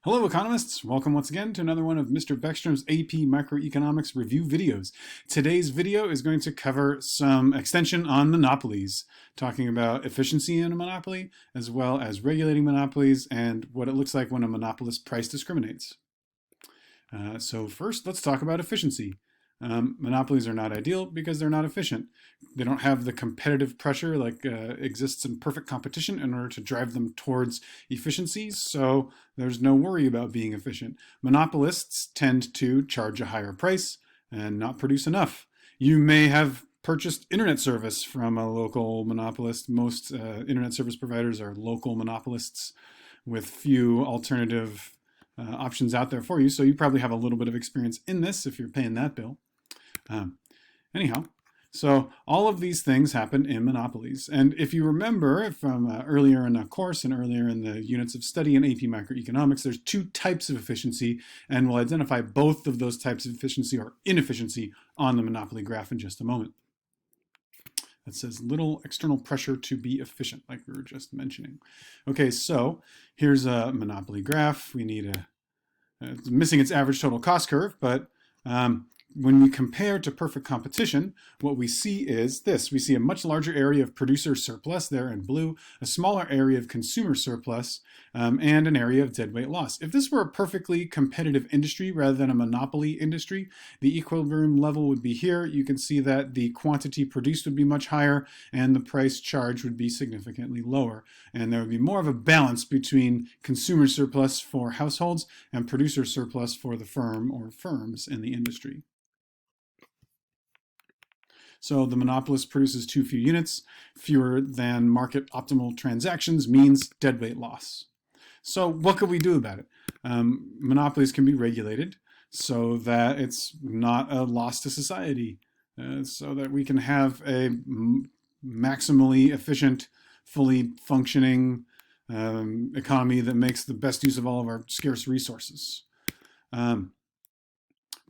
Hello, economists. Welcome once again to another one of Mr. Beckstrom's AP Microeconomics review videos. Today's video is going to cover some extension on monopolies, talking about efficiency in a monopoly, as well as regulating monopolies and what it looks like when a monopolist price discriminates. So first, let's talk about efficiency. Monopolies are not ideal because they're not efficient. They don't have the competitive pressure like exists in perfect competition in order to drive them towards efficiencies, so there's no worry about being efficient. Monopolists tend to charge a higher price and not produce enough. You may have purchased internet service from a local monopolist. Most internet service providers are local monopolists with few alternative options out there for you, so you probably have a little bit of experience in this if you're paying that bill. Anyhow, so all of these things happen in monopolies. And if you remember from earlier in the course and earlier in the units of study in AP Microeconomics, there's two types of efficiency, and we'll identify both of those types of efficiency or inefficiency on the monopoly graph in just a moment. That says little external pressure to be efficient, like we were just mentioning. Okay, so here's a monopoly graph. We need it's missing its average total cost curve, but when we compare to perfect competition, what we see is this. We see a much larger area of producer surplus there in blue, a smaller area of consumer surplus, and an area of deadweight loss. If this were a perfectly competitive industry rather than a monopoly industry, the equilibrium level would be here. You can see that the quantity produced would be much higher and the price charged would be significantly lower. And there would be more of a balance between consumer surplus for households and producer surplus for the firm or firms in the industry. So the monopolist produces too few units. Fewer than market optimal transactions means deadweight loss. So what could we do about it? Monopolies can be regulated so that it's not a loss to society, so that we can have a maximally efficient, fully functioning economy that makes the best use of all of our scarce resources.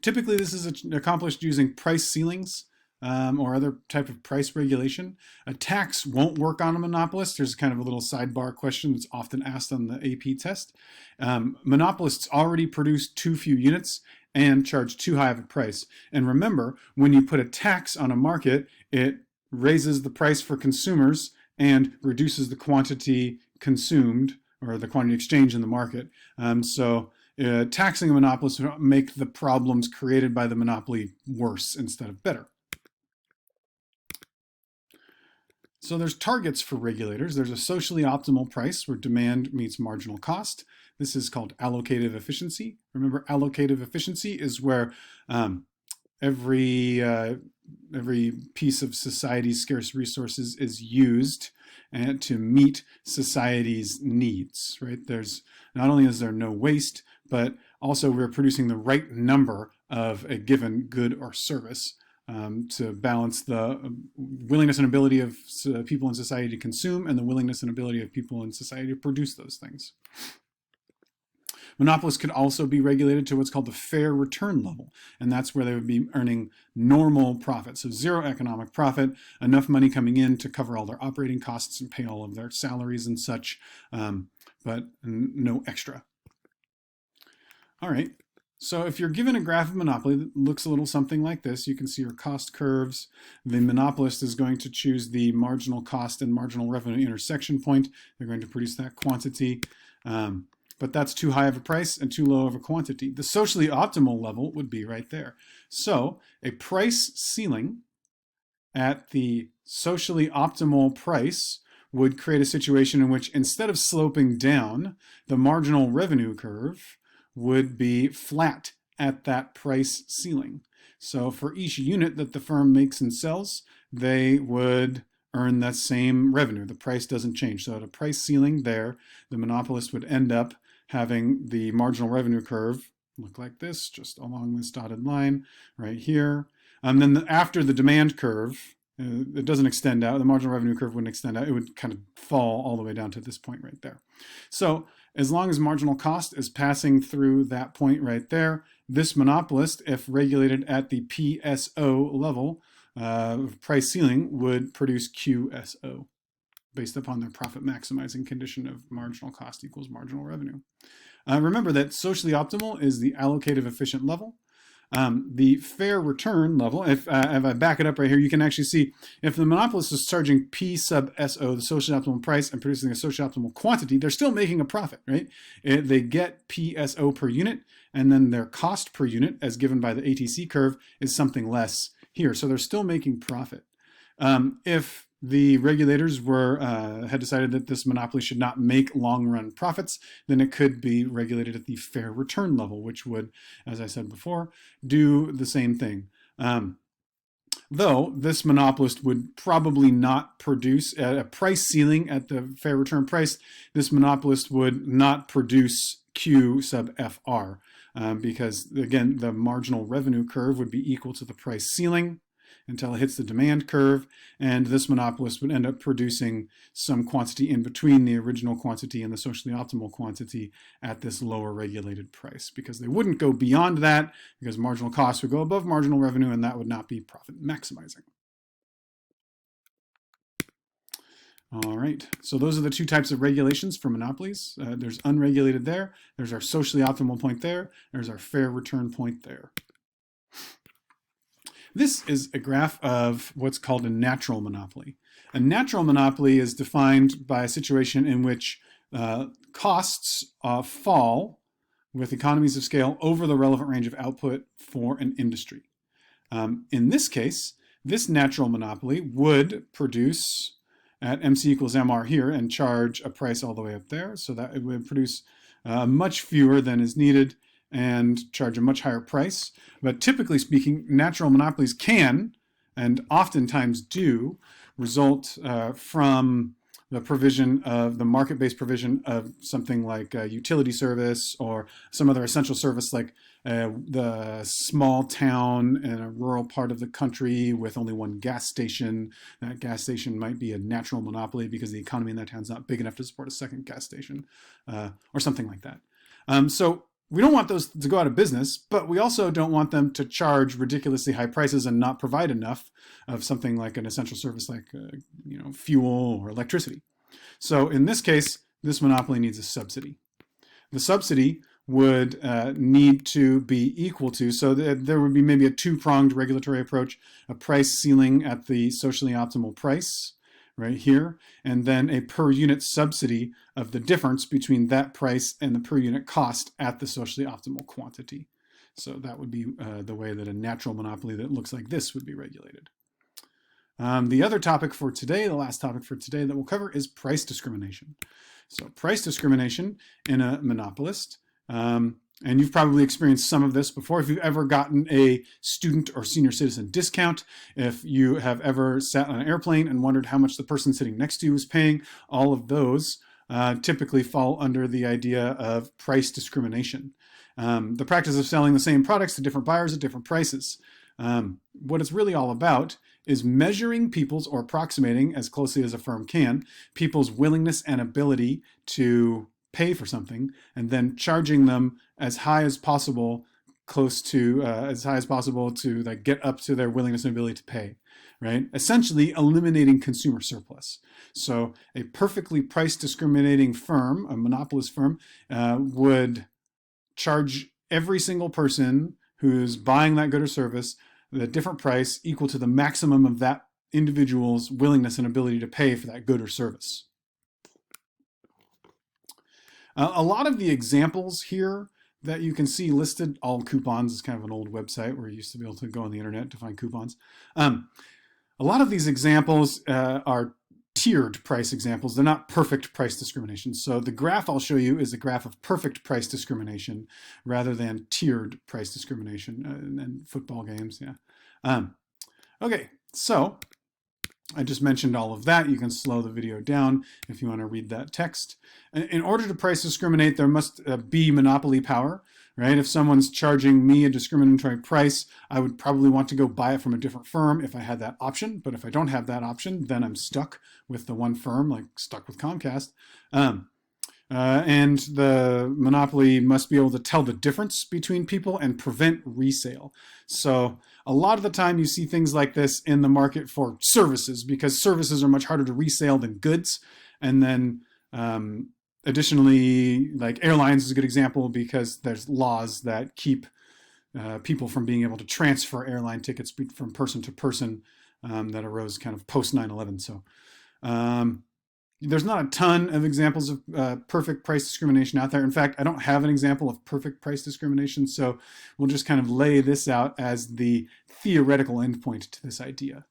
Typically, this is accomplished using price ceilings or other type of price regulation. A tax won't work on a monopolist. There's kind of a little sidebar question that's often asked on the AP test. Monopolists already produce too few units and charge too high of a price. And remember, when you put a tax on a market, it raises the price for consumers and reduces the quantity consumed or the quantity exchanged in the market. Taxing a monopolist would make the problems created by the monopoly worse instead of better. So there's targets for regulators. There's a socially optimal price where demand meets marginal cost. This is called allocative efficiency. Remember, allocative efficiency is where every piece of society's scarce resources is used and to meet society's needs, right? There's not only is there no waste, but also we're producing the right number of a given good or service to balance the willingness and ability of people in society to consume and the willingness and ability of people in society to produce those things. Monopolists could also be regulated to what's called the fair return level, and that's where they would be earning normal profit, so zero economic profit, enough money coming in to cover all their operating costs and pay all of their salaries and such, but no extra. All right. So if you're given a graph of monopoly that looks a little something like this, you can see your cost curves. The monopolist is going to choose the marginal cost and marginal revenue intersection point. They're going to produce that quantity, but that's too high of a price and too low of a quantity. The socially optimal level would be right there. So a price ceiling at the socially optimal price would create a situation in which instead of sloping down, the marginal revenue curve would be flat at that price ceiling. So for each unit that the firm makes and sells, they would earn that same revenue. The price doesn't change. So at a price ceiling there, the monopolist would end up having the marginal revenue curve look like this, just along this dotted line right here. Then after the demand curve, it doesn't extend out. The marginal revenue curve wouldn't extend out. It would kind of fall all the way down to this point right there. So as long as marginal cost is passing through that point right there, this monopolist, if regulated at the PSO level, price ceiling, would produce QSO based upon their profit maximizing condition of marginal cost equals marginal revenue. Remember that socially optimal is the allocative efficient level. The fair return level, if I back it up right here, you can actually see if the monopolist is charging P sub SO, the socially optimal price, and producing a socially optimal quantity, they're still making a profit, right? They get PSO per unit, and then their cost per unit, as given by the ATC curve, is something less here. So they're still making profit. If the regulators had decided that this monopoly should not make long-run profits, then it could be regulated at the fair return level, which would, as I said before, do the same thing. Though this monopolist would probably not produce at a price ceiling at the fair return price, this monopolist would not produce Q sub FR because, again, the marginal revenue curve would be equal to the price ceiling until it hits the demand curve, and this monopolist would end up producing some quantity in between the original quantity and the socially optimal quantity at this lower regulated price, because they wouldn't go beyond that, because marginal costs would go above marginal revenue, and that would not be profit maximizing. All right, so those are the two types of regulations for monopolies. There's unregulated there, there's our socially optimal point there, there's our fair return point there. This is a graph of what's called a natural monopoly. A natural monopoly is defined by a situation in which costs fall with economies of scale over the relevant range of output for an industry. In this case, this natural monopoly would produce at MC equals MR here and charge a price all the way up there, so that it would produce much fewer than is needed and charge a much higher price. But typically speaking, natural monopolies can, and oftentimes do, result from the provision of the market-based provision of something like a utility service or some other essential service, like the small town in a rural part of the country with only one gas station. That gas station might be a natural monopoly because the economy in that town is not big enough to support a second gas station or something like that. So we don't want those to go out of business, but we also don't want them to charge ridiculously high prices and not provide enough of something like an essential service like fuel or electricity. So in this case, this monopoly needs a subsidy. The subsidy would need to be equal to, so there would be maybe a two-pronged regulatory approach, a price ceiling at the socially optimal price, right here, and then a per unit subsidy of the difference between that price and the per unit cost at the socially optimal quantity. So that would be the way that a natural monopoly that looks like this would be regulated. The other topic for today, the last topic for today that we'll cover, is price discrimination. So price discrimination in a monopolist, and you've probably experienced some of this before. If you've ever gotten a student or senior citizen discount, if you have ever sat on an airplane and wondered how much the person sitting next to you was paying, all of those typically fall under the idea of price discrimination. The practice of selling the same products to different buyers at different prices. What it's really all about is measuring people's, or approximating as closely as a firm can, people's willingness and ability to pay for something, and then charging them as high as possible, to like get up to their willingness and ability to pay, right? Essentially eliminating consumer surplus. So a perfectly price discriminating firm, a monopolist firm, would charge every single person who's buying that good or service the different price equal to the maximum of that individual's willingness and ability to pay for that good or service. A lot of the examples here that you can see listed, All Coupons is kind of an old website where you used to be able to go on the internet to find coupons. A lot of these examples are tiered price examples. They're not perfect price discrimination. So the graph I'll show you is a graph of perfect price discrimination rather than tiered price discrimination and football games. Yeah. Okay, so I just mentioned all of that. You can slow the video down if you want to read that text. In order to price discriminate, there must be monopoly power, right? If someone's charging me a discriminatory price, I would probably want to go buy it from a different firm if I had that option. But if I don't have that option, then I'm stuck with the one firm, like stuck with Comcast. And the monopoly must be able to tell the difference between people and prevent resale. So a lot of the time you see things like this in the market for services, because services are much harder to resale than goods. And then Additionally, like airlines is a good example because there's laws that keep people from being able to transfer airline tickets from person to person that arose kind of post 9/11. So there's not a ton of examples of perfect price discrimination out there. In fact, I don't have an example of perfect price discrimination, so we'll just kind of lay this out as the theoretical endpoint to this idea.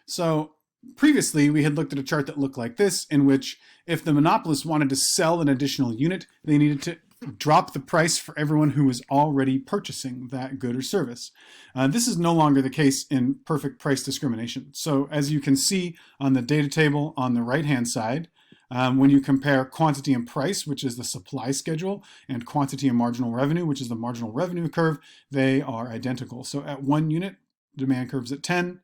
So previously, we had looked at a chart that looked like this, in which if the monopolist wanted to sell an additional unit, they needed to drop the price for everyone who was already purchasing that good or service. This is no longer the case in perfect price discrimination. So as you can see on the data table on the right-hand side, when you compare quantity and price, which is the supply schedule, and quantity and marginal revenue, which is the marginal revenue curve, they are identical. So at 1 unit, demand curve's at 10,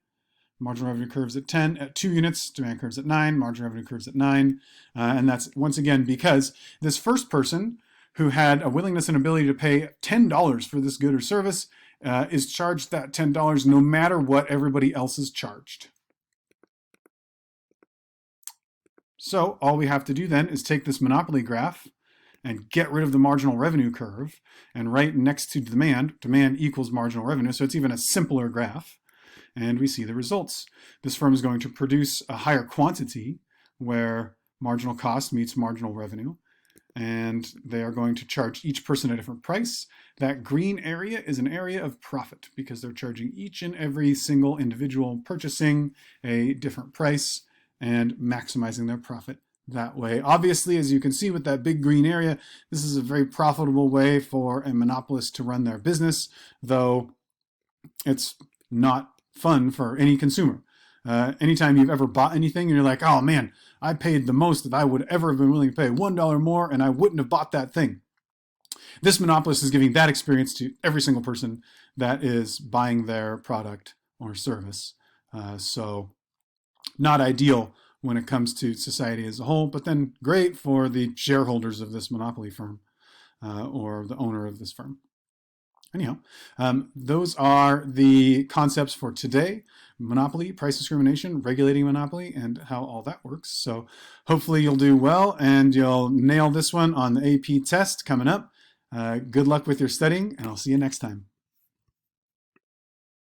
marginal revenue curves at 10. At 2 units, demand curves at 9, marginal revenue curves at 9. And that's, once again, because this first person who had a willingness and ability to pay $10 for this good or service is charged that $10 no matter what everybody else is charged. So all we have to do then is take this monopoly graph and get rid of the marginal revenue curve, and right next to demand, demand equals marginal revenue, so it's even a simpler graph. And we see the results. This firm is going to produce a higher quantity where marginal cost meets marginal revenue, and they are going to charge each person a different price. That green area is an area of profit because they're charging each and every single individual purchasing a different price and maximizing their profit that way. Obviously, as you can see with that big green area, this is a very profitable way for a monopolist to run their business, though it's not fun for any consumer. Anytime you've ever bought anything and you're like, oh man, I paid the most that I would ever have been willing to pay, $1 more, and I wouldn't have bought that thing. This monopolist is giving that experience to every single person that is buying their product or service. So not ideal when it comes to society as a whole, but then great for the shareholders of this monopoly firm or the owner of this firm. Anyhow, those are the concepts for today: monopoly, price discrimination, regulating monopoly, and how all that works. So hopefully you'll do well and you'll nail this one on the AP test coming up. Good luck with your studying, and I'll see you next time.